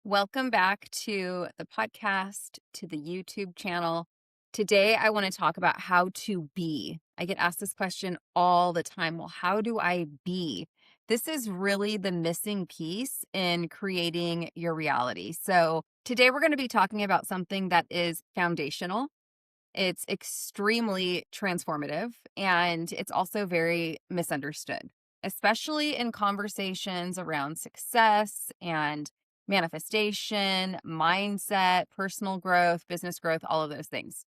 Welcome back to the podcast, to the YouTube channel. Today, I want to talk about how to be. I get asked this question all the time. Well, how do I be? This is really the missing piece in creating your reality. So, today we're going to be talking about something that is foundational. It's extremely transformative and it's also very misunderstood, especially in conversations around success and manifestation, mindset, personal growth, business growth, all of those things.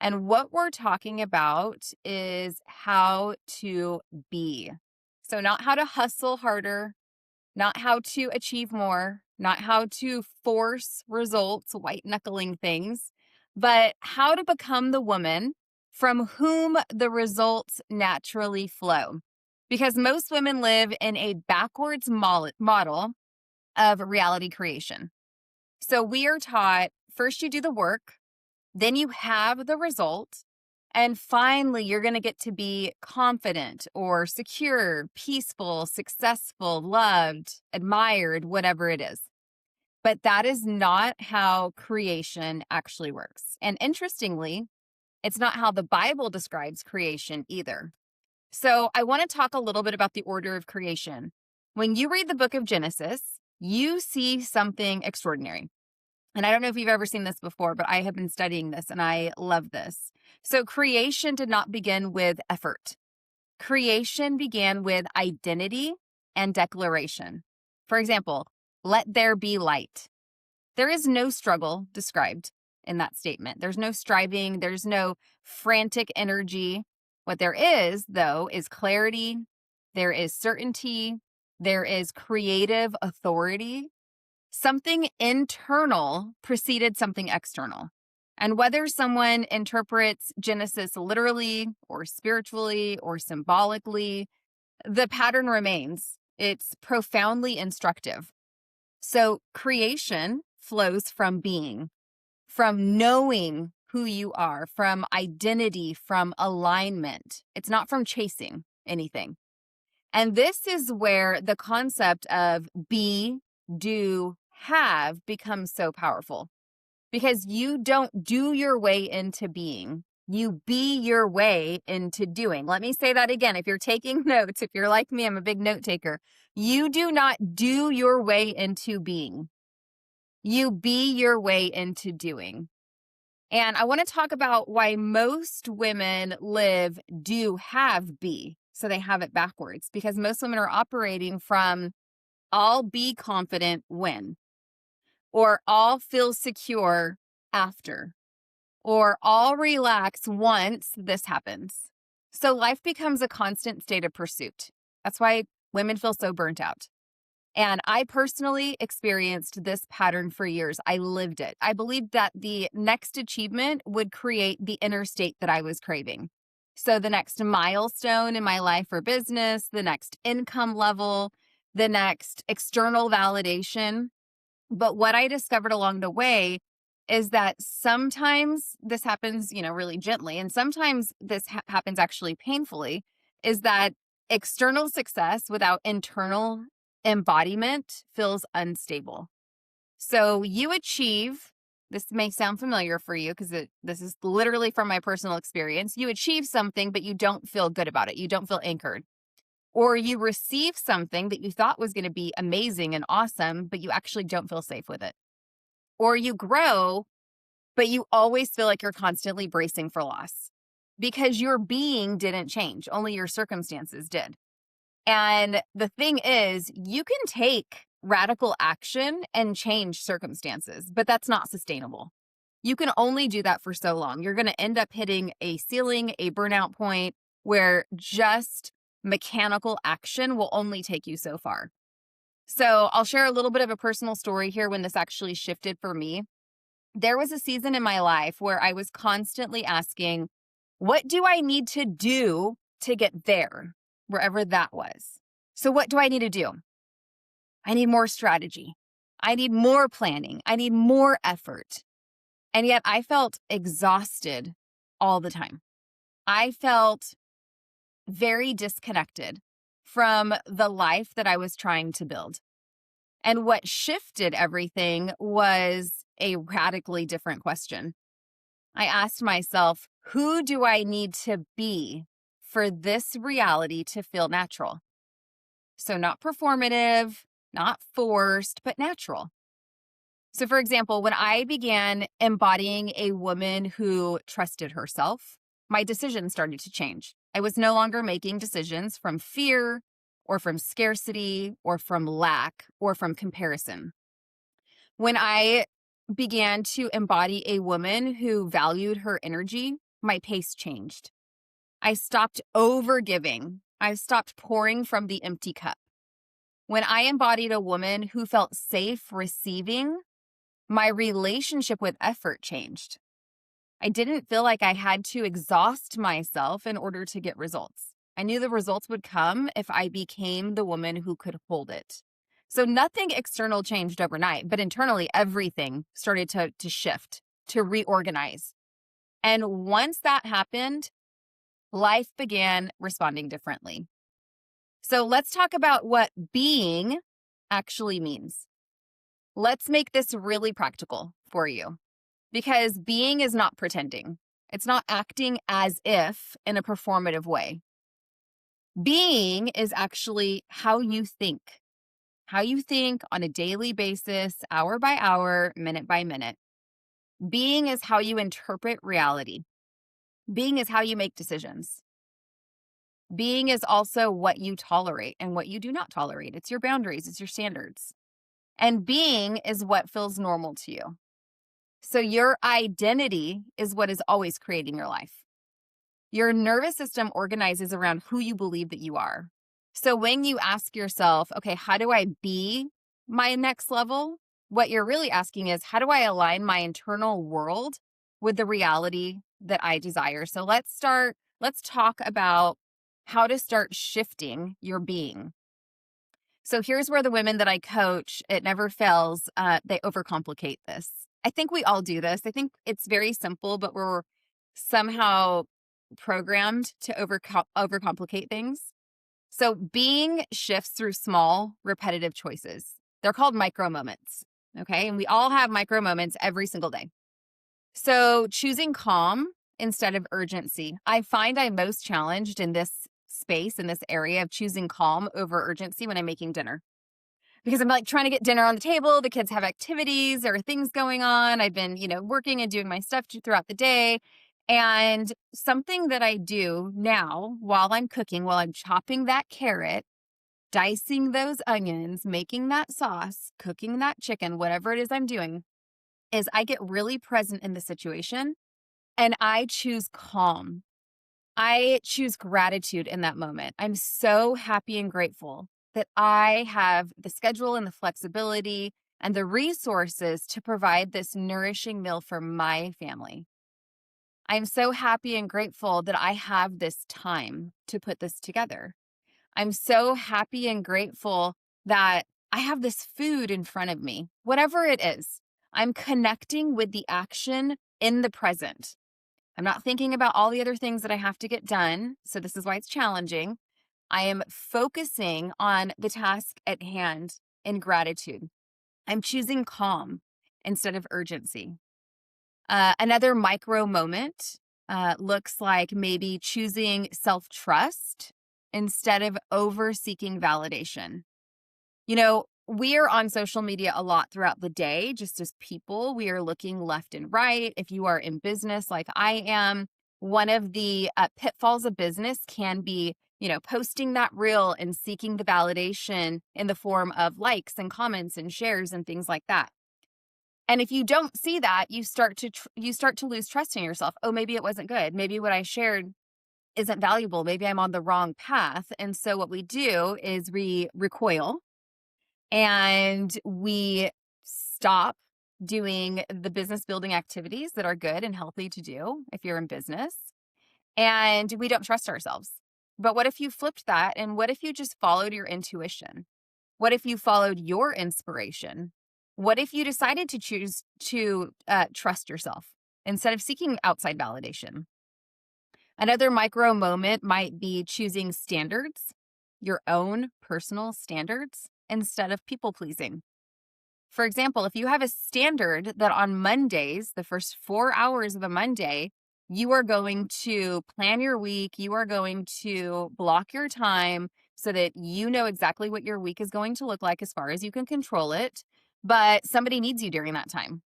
And what we're talking about is how to be. So, not how to hustle harder, not how to achieve more, not how to force results, white knuckling things, but how to become the woman from whom the results naturally flow. Because most women live in a backwards model of reality creation. So we are taught first you do the work, then you have the result, and finally you're going to get to be confident or secure, peaceful, successful, loved, admired, whatever it is. But that is not how creation actually works. And interestingly, it's not how the Bible describes creation either. So I want to talk a little bit about the order of creation. When you read the book of Genesis, you see something extraordinary. And I don't know if you've ever seen this before, but I have been studying this and I love this. So creation did not begin with effort. Creation began with identity and declaration. For example, let there be light. There is no struggle described in that statement. There's no striving. There's no frantic energy. What there is, though, is clarity. There is certainty. There is creative authority. Something internal preceded something external. And whether someone interprets Genesis literally or spiritually or symbolically, the pattern remains. It's profoundly instructive. So creation flows from being, from knowing who you are, from identity, from alignment. It's not from chasing anything. And this is where the concept of be, do, have becomes so powerful because you don't do your way into being. You be your way into doing. Let me say that again. If you're taking notes, if you're like me, I'm a big note taker. You do not do your way into being. You be your way into doing. And I want to talk about why most women live, do, have, be. So they have it backwards because most women are operating from I'll be confident when, or I'll feel secure after, or I'll relax once this happens. So life becomes a constant state of pursuit. That's why women feel so burnt out. And I personally experienced this pattern for years. I lived it. I believed that the next achievement would create the inner state that I was craving. So the next milestone in my life or business, the next income level, the next external validation. But what I discovered along the way is that sometimes this happens, really gently, and sometimes this happens actually painfully, is that external success without internal embodiment feels unstable. So you achieve, this may sound familiar for you because this is literally from my personal experience. You achieve something, but you don't feel good about it. You don't feel anchored. Or you receive something that you thought was going to be amazing and awesome, but you actually don't feel safe with it. Or you grow, but you always feel like you're constantly bracing for loss because your being didn't change, only your circumstances did. And the thing is, you can take radical action and change circumstances, but that's not sustainable. You can only do that for so long. You're going to end up hitting a ceiling, a burnout point where just mechanical action will only take you so far. So I'll share a little bit of a personal story here when this actually shifted for me. There was a season in my life where I was constantly asking, what do I need to do to get there, wherever that was? So what do I need to do? I need more strategy. I need more planning. I need more effort. And yet I felt exhausted all the time. I felt very disconnected from the life that I was trying to build. And what shifted everything was a radically different question. I asked myself, who do I need to be for this reality to feel natural? So, not performative, not forced, but natural. So, for example, when I began embodying a woman who trusted herself, my decisions started to change. I was no longer making decisions from fear or from scarcity or from lack or from comparison. When I began to embody a woman who valued her energy, my pace changed. I stopped overgiving. I stopped pouring from the empty cup. When I embodied a woman who felt safe receiving, my relationship with effort changed. I didn't feel like I had to exhaust myself in order to get results. I knew the results would come if I became the woman who could hold it. So nothing external changed overnight, but internally everything started to shift, to reorganize. And once that happened, life began responding differently. So let's talk about what being actually means. Let's make this really practical for you because being is not pretending. It's not acting as if in a performative way. Being is actually how you think on a daily basis, hour by hour, minute by minute. Being is how you interpret reality. Being is how you make decisions. Being is also what you tolerate and what you do not tolerate. It's your boundaries, it's your standards. And being is what feels normal to you. So your identity is what is always creating your life. Your nervous system organizes around who you believe that you are. So when you ask yourself, okay, how do I be my next level? What you're really asking is, how do I align my internal world with the reality that I desire? So let's talk about how to start shifting your being. So here's where the women that I coach, it never fails, they overcomplicate this. I think we all do this. I think it's very simple, but we're somehow programmed to overcomplicate things. So being shifts through small, repetitive choices. They're called micro moments. Okay. And we all have micro moments every single day. So choosing calm instead of urgency. I find I'm most challenged in this space, in this area of choosing calm over urgency when I'm making dinner. Because I'm like trying to get dinner on the table. The kids have activities, there are things going on. I've been, working and doing my stuff throughout the day. And something that I do now while I'm cooking, while I'm chopping that carrot, dicing those onions, making that sauce, cooking that chicken, whatever it is I'm doing, is I get really present in the situation and I choose calm. I choose gratitude in that moment. I'm so happy and grateful that I have the schedule and the flexibility and the resources to provide this nourishing meal for my family. I'm so happy and grateful that I have this time to put this together. I'm so happy and grateful that I have this food in front of me, whatever it is. I'm connecting with the action in the present. I'm not thinking about all the other things that I have to get done. So this is why it's challenging. I am focusing on the task at hand in gratitude. I'm choosing calm instead of urgency. Another micro moment looks like maybe choosing self-trust instead of over-seeking validation. We are on social media a lot throughout the day, just as people. We are looking left and right. If you are in business like I am, one of the pitfalls of business can be, posting that reel and seeking the validation in the form of likes and comments and shares and things like that. And if you don't see that, you start to lose trust in yourself. Oh, maybe it wasn't good. Maybe what I shared isn't valuable. Maybe I'm on the wrong path. And so what we do is we recoil and we stop doing the business building activities that are good and healthy to do if you're in business. And we don't trust ourselves. But what if you flipped that? And what if you just followed your intuition? What if you followed your inspiration? What if you decided to choose to trust yourself instead of seeking outside validation? Another micro moment might be choosing standards, your own personal standards, instead of people pleasing. For example, if you have a standard that on Mondays, the first 4 hours of a Monday, you are going to plan your week, you are going to block your time so that you know exactly what your week is going to look like as far as you can control it, but somebody needs you during that time.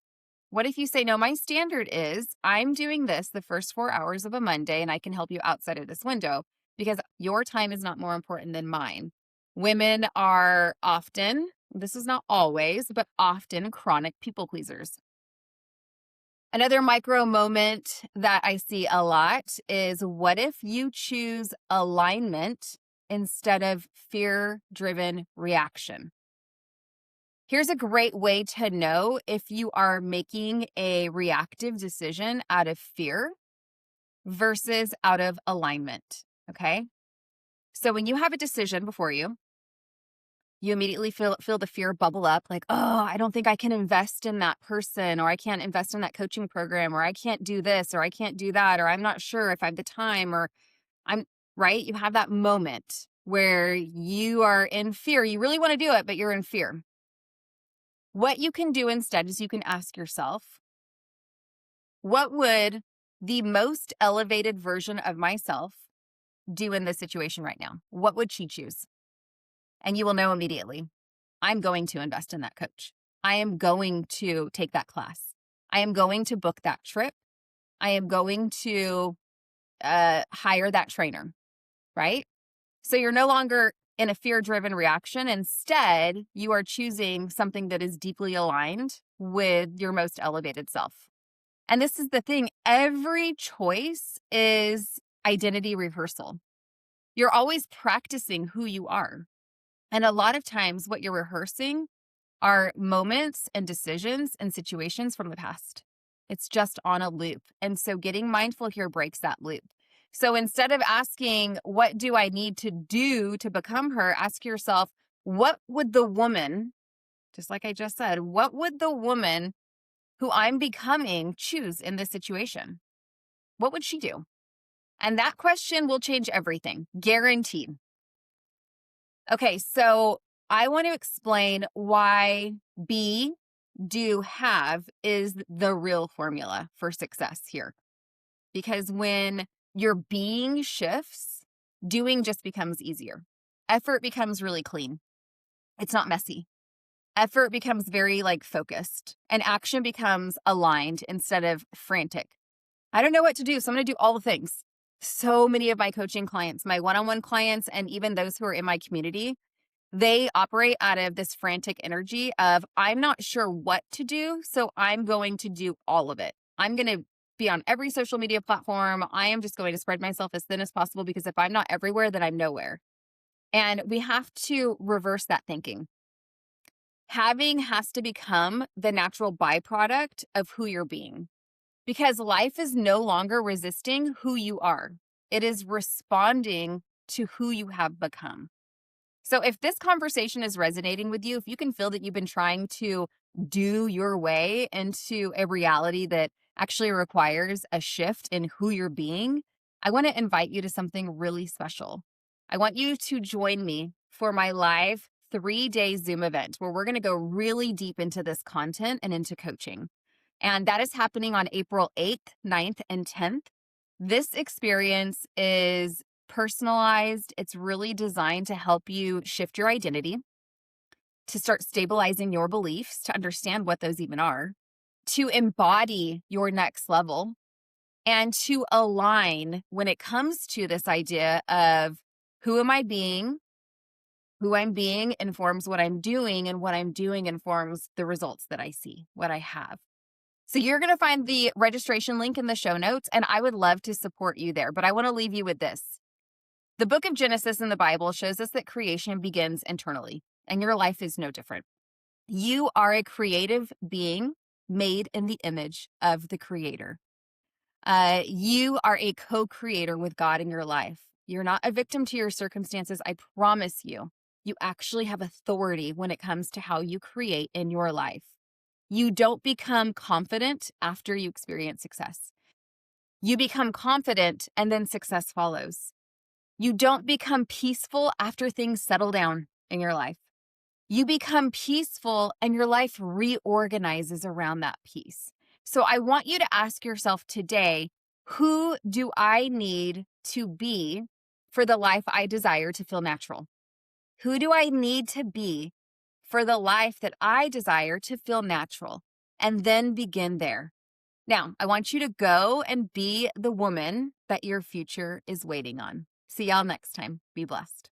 What if you say, no, my standard is I'm doing this the first 4 hours of a Monday and I can help you outside of this window because your time is not more important than mine. Women are often, this is not always, but often chronic people pleasers. Another micro moment that I see a lot is what if you choose alignment instead of fear-driven reaction? Here's a great way to know if you are making a reactive decision out of fear versus out of alignment, okay? So when you have a decision before you, you immediately feel the fear bubble up like, oh, I don't think I can invest in that person, or I can't invest in that coaching program, or I can't do this, or I can't do that, or I'm not sure if I have the time, or I'm right. You have that moment where you are in fear. You really want to do it, but you're in fear. What you can do instead is you can ask yourself, what would the most elevated version of myself do in this situation right now? What would she choose? And you will know immediately, I'm going to invest in that coach. I am going to take that class. I am going to book that trip. I am going to hire that trainer, right? So you're no longer in a fear-driven reaction. Instead, you are choosing something that is deeply aligned with your most elevated self. And this is the thing, every choice is identity rehearsal. You're always practicing who you are. And a lot of times what you're rehearsing are moments and decisions and situations from the past. It's just on a loop. And so getting mindful here breaks that loop. So instead of asking, what do I need to do to become her? Ask yourself, what would the woman, just like I just said, what would the woman who I'm becoming choose in this situation? What would she do? And that question will change everything, guaranteed. Okay, so I want to explain why be, do, have is the real formula for success here. Because when your being shifts, doing just becomes easier. Effort becomes really clean. It's not messy. Effort becomes very focused, and action becomes aligned instead of frantic. I don't know what to do, so I'm going to do all the things. So many of my coaching clients, my one-on-one clients, and even those who are in my community, they operate out of this frantic energy of, I'm not sure what to do, so I'm going to do all of it. I'm going to be on every social media platform. I am just going to spread myself as thin as possible because if I'm not everywhere, then I'm nowhere. And we have to reverse that thinking. Having has to become the natural byproduct of who you're being, because life is no longer resisting who you are. It is responding to who you have become. So if this conversation is resonating with you, if you can feel that you've been trying to do your way into a reality that actually requires a shift in who you're being, I want to invite you to something really special. I want you to join me for my live 3-day Zoom event where we're going to go really deep into this content and into coaching. And that is happening on April 8th, 9th, and 10th. This experience is personalized. It's really designed to help you shift your identity, to start stabilizing your beliefs, to understand what those even are, to embody your next level, and to align when it comes to this idea of who am I being? Who I'm being informs what I'm doing, and what I'm doing informs the results that I see, what I have. So you're going to find the registration link in the show notes, and I would love to support you there. But I want to leave you with this. The book of Genesis in the Bible shows us that creation begins internally, and your life is no different. You are a creative being made in the image of the Creator. You are a co-creator with God in your life. You're not a victim to your circumstances, I promise you. You actually have authority when it comes to how you create in your life. You don't become confident after you experience success. You become confident and then success follows. You don't become peaceful after things settle down in your life. you become peaceful and your life reorganizes around that peace. So I want you to ask yourself today, who do I need to be for the life I desire to feel natural? Who do I need to be for the life that I desire to feel natural? And then begin there. Now, I want you to go and be the woman that your future is waiting on. See y'all next time. Be blessed.